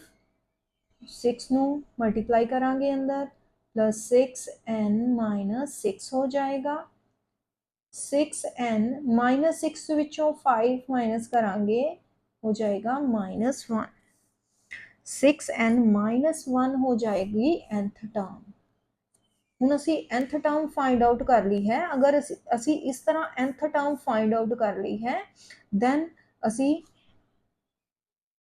S1: 6 ਨੂੰ मल्टीप्लाई करांगे अंदर, प्लस 6n माइनस 6 हो जाएगा। 6n माइनस 6 विचों 5 माइनस करांगे हो जाएगा माइनस 1। 6n माइनस 1 हो जाएगी nth टर्म। ਹੁਣ ਅਸੀਂ nth ਟਰਮ ਫਾਈਂਡ ਆਊਟ ਕਰ ਲਈ ਹੈ। ਅਗਰ ਅਸੀਂ ਇਸ ਤਰ੍ਹਾਂ nth ਟਰਮ ਫਾਈਂਡ ਆਊਟ ਕਰ ਲਈ ਹੈ, ਦੈਨ ਅਸੀਂ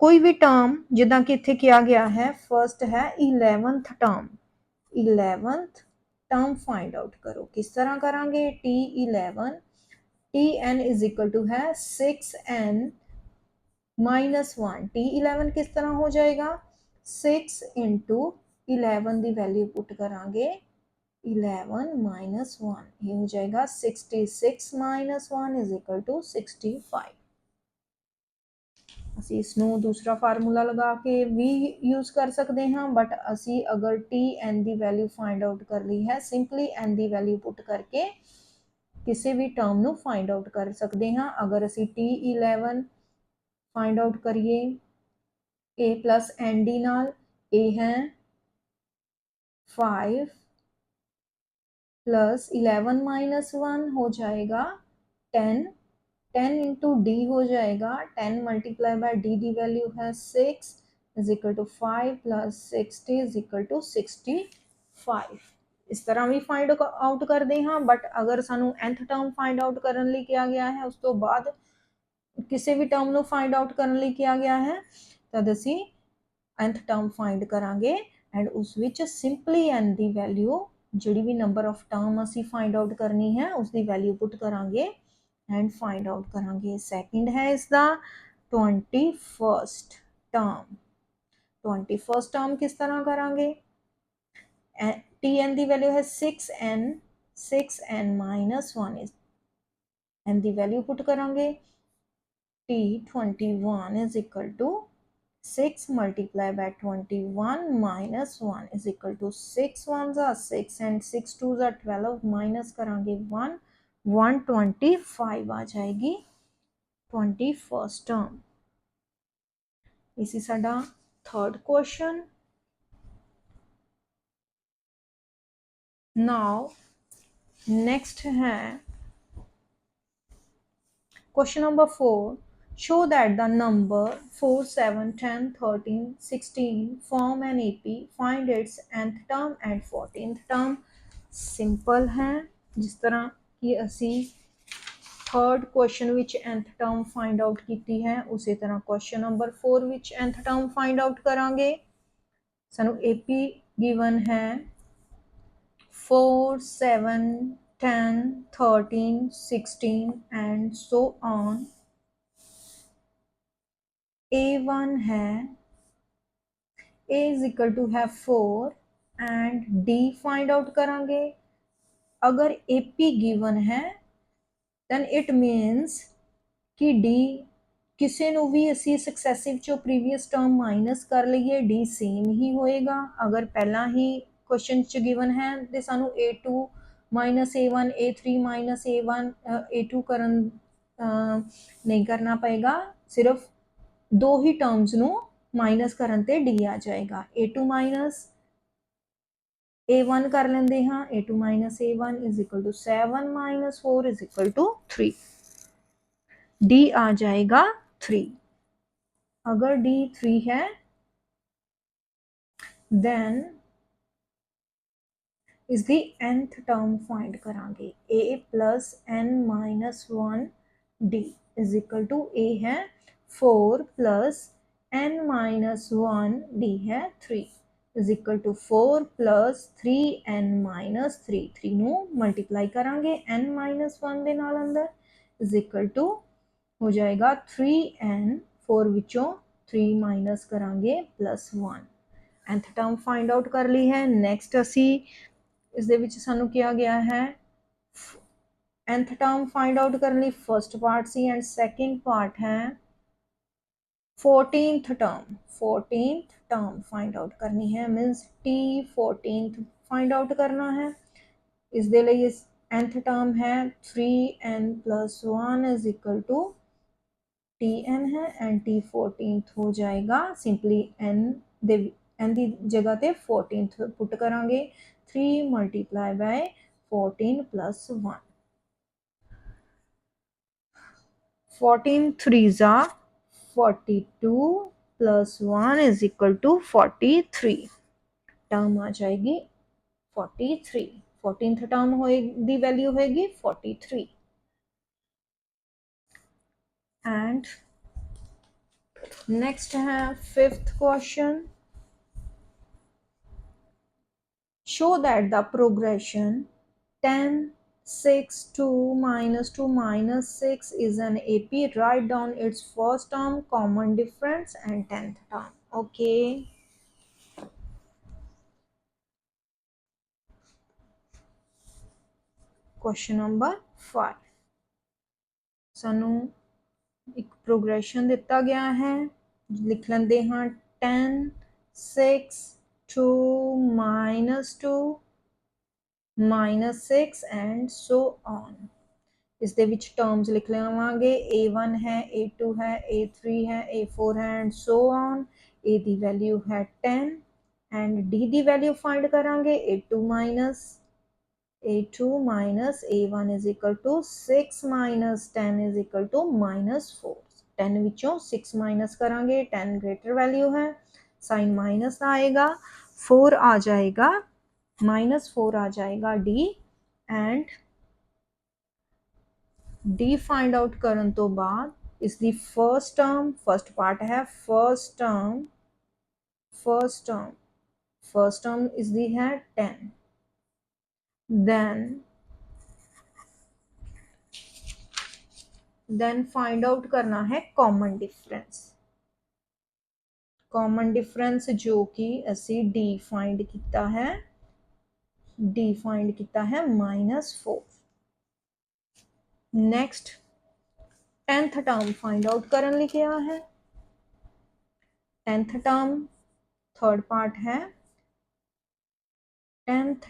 S1: ਕੋਈ ਵੀ ਟਰਮ ਜਿੱਦਾਂ ਕਿ ਇੱਥੇ ਕਿਹਾ ਗਿਆ ਹੈ, ਫਰਸਟ ਹੈ 11th term, 11th term find out ਕਰੋ। ਕਿਸ ਤਰ੍ਹਾਂ ਕਰਾਂਗੇ, T11 Tn is equal to ਹੈ 6n ਮਾਈਨਸ 1। T11 ਕਿਸ ਤਰ੍ਹਾਂ ਹੋ ਜਾਏਗਾ, 6 इंटू 11 ਦੀ ਵੈਲਿਊ ਪੁੱਟ ਕਰਾਂਗੇ 11 माइनस 1, ये हो जाएगा 66 माइनस 1 इज इक्वल टू 65। ਅਸੀਂ ਇਸ ਨੂੰ ਦੂਸਰਾ ਫਾਰਮੂਲਾ ਲਗਾ ਕੇ ਵੀ ਯੂਜ਼ ਕਰ ਸਕਦੇ ਹਾਂ, ਬਟ ਅਸੀਂ ਅਗਰ Tn ਦੀ ਵੈਲਿਊ ਫਾਈਂਡ ਆਊਟ ਕਰ ਲਈ ਹੈ, ਸਿੰਪਲੀ n ਦੀ ਵੈਲਿਊ ਪੁੱਟ ਕਰਕੇ ਕਿਸੇ ਵੀ ਟਰਮ ਨੂੰ ਫਾਈਂਡ ਆਊਟ ਕਰ ਸਕਦੇ ਹਾਂ। ਅਗਰ ਅਸੀਂ T11 ਫਾਈਂਡ ਆਊਟ ਕਰੀਏ A प्लस एन डी नाल, A है 5 प्लस 11 माइनस 1 हो जाएगा 10, 10 इंटू डी हो जाएगा 10 मल्टीप्लाई बाय डी दी वैल्यू है 6 is equal to 5 plus 60 is equal to 65। इस तरह भी फाइंड आउट करते हाँ, बट अगर सानू nth टर्म फाइंड आउट करने लिए किया गया है, उस तो बाद किसी भी टर्म ਨੂੰ फाइंड आउट करने लिए किया गया है, तद असी nth टर्म फाइंड करांगे एंड उस विच सिंपली n दी वैल्यू जिहड़ी भी नंबर ऑफ टर्म असी फाइंड आउट करनी है उसकी वैल्यू पुट करांगे एंड फाइंड आउट करांगे। सेकंड है इसका 21st टर्म। 21st टर्म किस तरह करांगे, टी एन की वैल्यू है 6n माइनस 1 एन की वैल्यू पुट करांगे t21 is equal to 6 multiplied by 21 minus 1 is equal to 6 ones are 6 and 6 twos are 12 minus करांगे 1 125 आ जाएगी 21st टर्म। इसी साडा थर्ड क्वेश्चन। नाउ नेक्स्ट है question number 4। Show that the number 4, 7, 10, 13, 16 form an AP. Find its nth term and 14th term। Simple है, जिस तरह कि असी third question which nth term find out की है, उसी तरह क्वेश्चन नंबर 4 विच nth टर्म फाइंड आउट करांगे। सानू AP गिवन है 4, 7, 10, 13, 16 and so on। A1 है A is equal to है 4 and D फाइंड आउट करांगे। अगर AP गिवन है then it means कि D किसी ਨੂੰ भी ਅਸੀਂ सक्सेसिव चो प्रीवियस टर्म माइनस कर लीए D सेम ही होएगा। अगर पहला ही क्वेश्चन च गिवन है तो सानू A2 माइनस A1 A3 minus A1 A2 करन नहीं करना पएगा, सिर्फ दो ही टर्म्स ਨੂੰ माइनस करन ते D आ जाएगा। A2 माइनस A1 कर लेंदे हाँ, A2 माइनस A1 is equal to 7 minus 4 is equal to 3। D आ जाएगा 3। अगर D 3 है then is the nth term find करांगे। A plus n minus 1 D is equal to A है 4 plus n minus 1 D है 3 is equal to 4 plus 3n minus 3 3 ਨੂੰ multiply करांगे n minus 1 ਦੇ ਨਾਲ अंदर is equal to हो जाएगा 3n 4 विचों 3 माइनस करांगे plus 1। nth term find out कर ली है। नेक्स्ट असी इस दे विच सानू किया गया है nth टर्म फाइंड आउट करने ਲਈ फर्स्ट पार्ट सी एंड सेकंड पार्ट है 14th term. 14th term find out करनी है means t 14th find out करना है। इस दे ਲਈ nth टर्म है 3n plus 1 is equal to tn है एंड t 14th हो जाएगा सिंपली n दे n ਦੀ जगह ਤੇ 14th पुट करांगे 3 multiply by 14 plus 1। 14 threes are 42 plus 1 is equal to 43। Term आ जाएगी 43। 14th टर्म दी वैल्यू होएगी 43। एंड नेक्स्ट है fifth question. Show that the progression 10, 6, 2 minus 2 minus 6 is an AP. Write down its first term, common difference and 10th term। Okay. Question number 5। सानू एक progression दिता गया है, लिख लेंदे हाँ 10, 6, 2 minus 2 minus 6 and so on। इस दे विच टर्म्स लिख लवांगे A1 है A2 है A3 है A4 है and so on. A the value है 10 and D the value find करांगे A2 minus A1 is equal to 6 minus 10 is equal to minus 4। 10 विचों 6 minus करांगे 10 ग्रेटर वैल्यू है, साइन माइनस आएगा 4 आ जाएगा माइनस 4 आ जाएगा D and D find out करन तो बाद इसकी फर्स्ट टर्म, फर्स्ट पार्ट है फर्स्ट टर्म इसकी है 10। देन देन फाइंड आउट करना है कॉमन डिफरेंस। कॉमन डिफरेंस जो कि असी डी फाइंड किया है, -4। Next 10th term find out करने लिए क्या है। 10th टर्म थर्ड पार्ट है 10th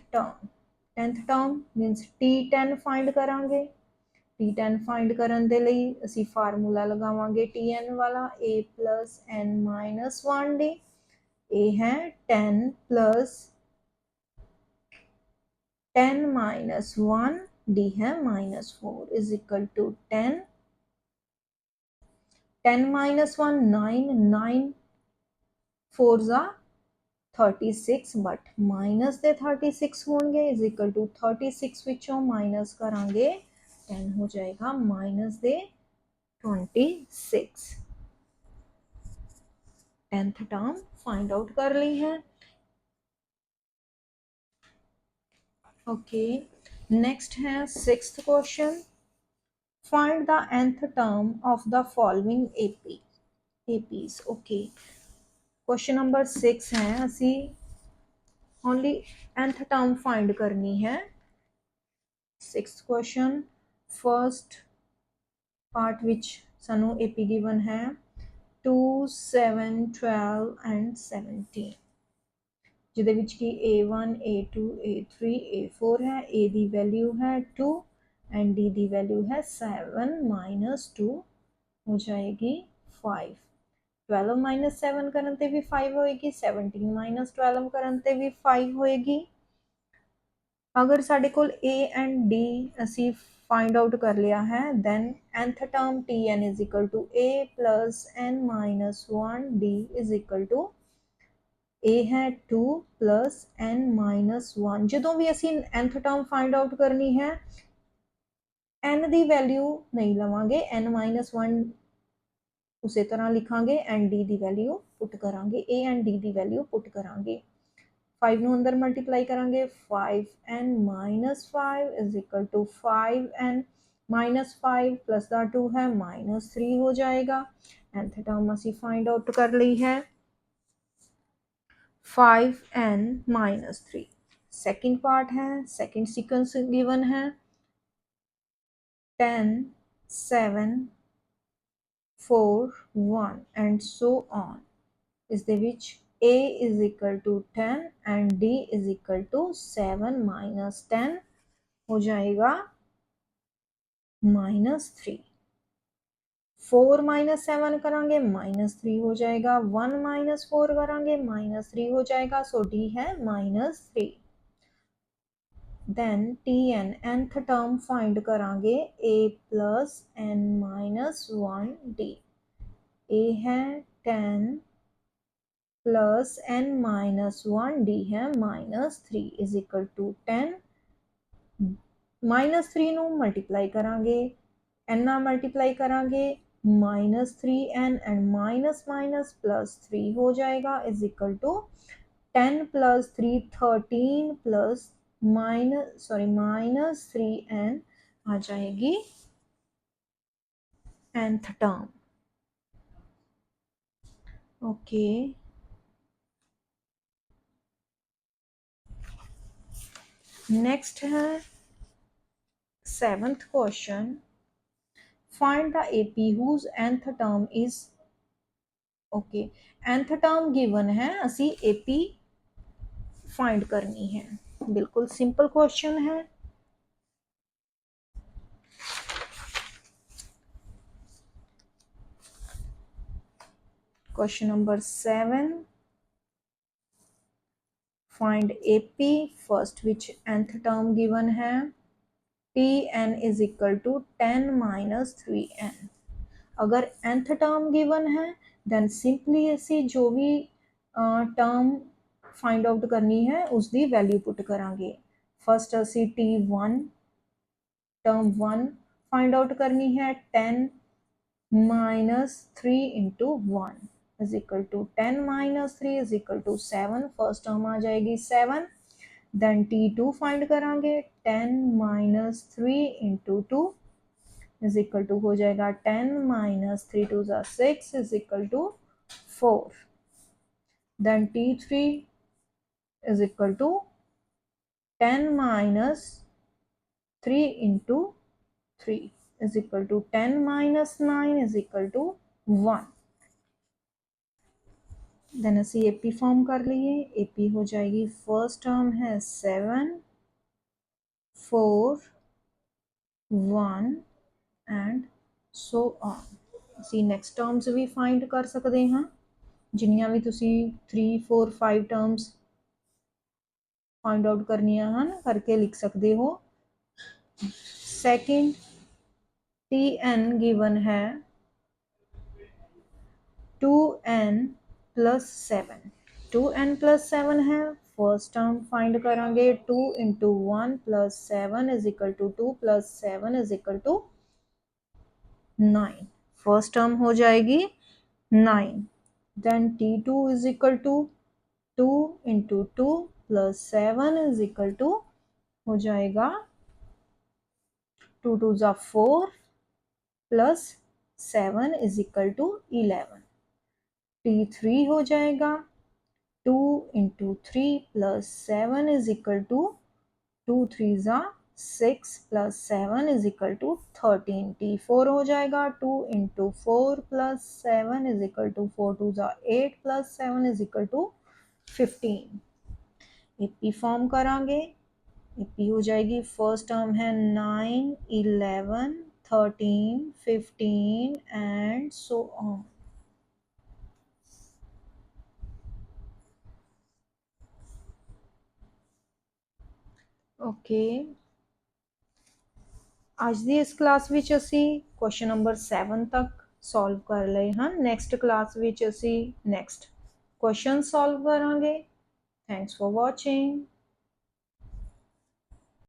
S1: टर्म मीनस T10 फाइंड करांगे। T10 फाइंड करन दे लई असी फार्मूला लगावांगे Tn वाला a plus n minus 1d। a है 10 प्लस 10 माइनस 1, d है -4 इज इक्वल टू 10 माइनस 1 9, 9 4 जा 36 बट माइनस दे 36 होंगे इज इक्वल टू 36 विचों माइनस करांगे 10 हो जाएगा माइनस दे 26। 10th टर्म फाइंड आउट कर ली है। ओके नेक्स्ट है 6th question. Find the nth term of the following APs। Okay question number 6 है असी ओनली nth टर्म फाइंड करनी है। 6th question first part which सानू AP गिवन है 2 7 12 एंड 17 जिदे विच की A1 A2 A3 A4 है। A दी वैल्यू है 2 एंड D दी वैल्यू है 7 माइनस 2 हो जाएगी 5। 12 माइनस 7 करन ते भी 5 होएगी, 17 माइनस 12 करन ते भी 5 होएगी। अगर साडे कोल A एंड D असी फाइंड आउट कर लिया है then nth term Tn is equal to A plus n minus 1 D is equal to A है 2 प्लस n माइनस 1। जो भी असी nth टर्म फाइंड आउट करनी है n की वैल्यू नहीं लवांगे, n माइनस 1 उस तरह लिखांगे एंड d की वैल्यू पुट करांगे, A एंड D की वैल्यू पुट करांगे। 5 ਨੂੰ अंदर मल्टीप्लाई करेंगे 5n minus 5 is equal to 5n minus 5 plus का 2 है -3 हो जाएगा। nth टर्म असी फाइंड आउट कर ली है 5n माइनस 3। सेकेंड पार्ट है, सेकेंड सीक्वेंस गिवन है 10 7 4 1 एंड सो ऑन। इस दे विच A is equal to 10 and D is equal to 7 minus 10 हो जाएगा -3। 4 माइनस 7 करांगे -3 हो जाएगा, 1 माइनस 4 करांगे -3 हो जाएगा, सो D है -3। Then Tn nth term find करांगे A plus n minus 1 D। A है 10 प्लस n माइनस 1 D है -3 इज इक्वल टू 10 -3 ਨੂੰ मल्टीप्लाई करांगे n ਨਾਲ मल्टीप्लाई करांगे -3n and minus minus plus 3 हो जाएगा is equal to 10 plus 3 13 plus minus 3n आ जाएगी nth टर्म। ओके नेक्स्ट है 7th question. find the AP whose nth term is okay nth term given है असी AP फाइंड करनी है। बिल्कुल सिंपल क्वेश्चन है। Question number 7 find AP first which nth term given है Tn is equal to 10 minus 3n। अगर nth term given है देन सिंपली असी जो भी टर्म फाइंड आउट करनी है उसकी वैल्यू पुट करांगे। फर्स्ट असी T1 टर्म 1 फाइंड आउट करनी है 10 minus 3 into 1 is equal to 10 minus 3 is equal to 7। First term आ जाएगी 7। देन T2 फाइंड करांगे 10 minus 3 into 2 is equal to हो जाएगा 10 माइनस 3 2 ज़ा 6 is equal to 4. Then T3 is equal to 10 minus 3 into 3 is equal to 10 minus 9 is equal to 1. Then ਅਸੀਂ AP form कर लिए. AP हो जाएगी फर्स्ट टर्म है 7 4 1 एंड सो ऑन. ਅਸੀਂ ਨੈਕਸਟ ਟਰਮਸ ਵੀ ਫਾਈਂਡ ਕਰ ਸਕਦੇ ਹਾਂ ਜਿੰਨੀਆਂ ਵੀ ਤੁਸੀਂ 3 4 5 ਟਰਮਸ फाइंड आउट करनियां ਹਨ करके लिख सकते हो. सेकंड Tn गिवन है 2n प्लस 7. 2n प्लस 7 है. फर्स्ट टर्म फाइंड करांगे 2 into 1 plus 7 is equal to 2 plus 7 is equal to 9. First term हो जाएगी 9. Then T2 is equal to 2 into 2 plus 7 is equal to हो जाएगा 2 2 ज़ा 4 plus 7 is equal to 11. T3 हो जाएगा 2 into 3 plus 7 is equal to 2 3 ज़ा 6 plus 7 is equal to 13. T4 हो जाएगा 2 into 4 plus 7 is equal to 4 2 ज़ा 8 plus 7 is equal to 15. AP form करांगे. AP हो जाएगी फर्स्ट टर्म है 9 11 13 15 एंड सो ऑन. ओके ਅੱਜ ਦੀ ਇਸ ਕਲਾਸ ਵਿੱਚ ਅਸੀਂ ਕੁਐਸਚਨ ਨੰਬਰ 7 ਤੱਕ ਸੋਲਵ ਕਰ ਲਏ ਹਨ. ਨੈਕਸਟ ਕਲਾਸ ਵਿੱਚ ਅਸੀਂ ਨੈਕਸਟ ਕੁਐਸਚਨ ਸੋਲਵ ਕਰਾਂਗੇ. Thanks for watching.